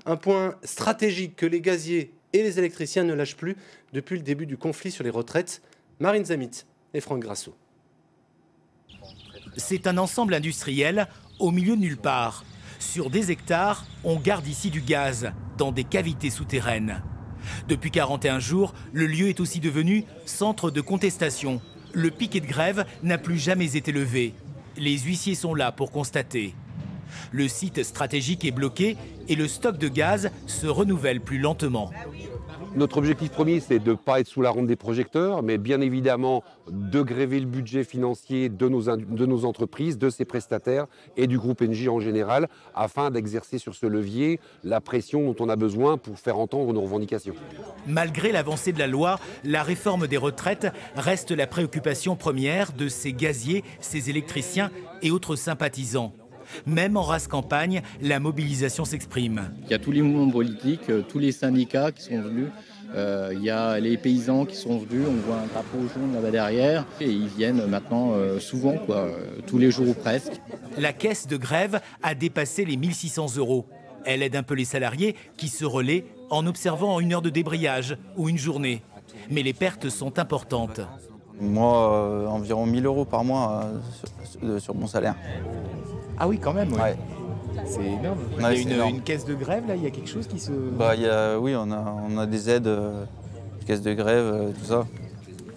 Un point stratégique que les gaziers et les électriciens ne lâchent plus depuis le début du conflit sur les retraites. Marine Zamit et Franck Grasso. C'est un ensemble industriel au milieu de nulle part. Sur des hectares, on garde ici du gaz dans des cavités souterraines. Depuis 41 jours, le lieu est aussi devenu centre de contestation. Le piquet de grève n'a plus jamais été levé. Les huissiers sont là pour constater. Le site stratégique est bloqué et le stock de gaz se renouvelle plus lentement. Notre objectif premier, c'est de ne pas être sous la ronde des projecteurs, mais bien évidemment de gréver le budget financier de nos entreprises, de ces prestataires et du groupe Engie en général, afin d'exercer sur ce levier la pression dont on a besoin pour faire entendre nos revendications. Malgré l'avancée de la loi, la réforme des retraites reste la préoccupation première de ces gaziers, ces électriciens et autres sympathisants. Même en rase campagne, la mobilisation s'exprime. Il y a tous les mouvements politiques, tous les syndicats qui sont venus. Il y a les paysans qui sont venus, on voit un drapeau jaune là-bas derrière. Et ils viennent maintenant souvent, tous les jours ou presque. La caisse de grève a dépassé les 1 600 €. Elle aide un peu les salariés qui se relaient en observant une heure de débrayage ou une journée. Mais les pertes sont importantes. Moi, environ 1 000 € par mois sur mon salaire. Ah oui, quand même, oui. Ouais. C'est énorme. Ouais, il y a énorme. une caisse de grève, là, il y a quelque chose qui se... Oui, on a des aides, caisse de grève, tout ça.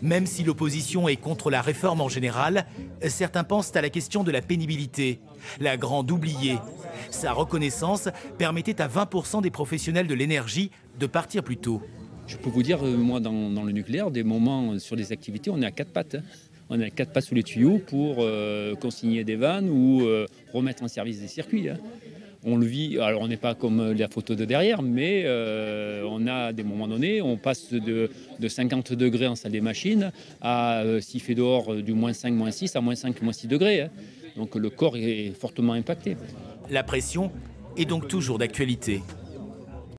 Même si l'opposition est contre la réforme en général, certains pensent à la question de la pénibilité, la grande oubliée. Sa reconnaissance permettait à 20% des professionnels de l'énergie de partir plus tôt. Je peux vous dire, moi, dans le nucléaire, des moments sur des activités, on est à 4 pattes. On a 4 pattes sous les tuyaux pour consigner des vannes ou remettre en service des circuits. On le vit, alors on n'est pas comme la photo de derrière, mais on a des moments donnés, on passe de 50 degrés en salle des machines à, s'il fait dehors, du -5, -6 à -5, -6 degrés. Donc le corps est fortement impacté. La pression est donc toujours d'actualité.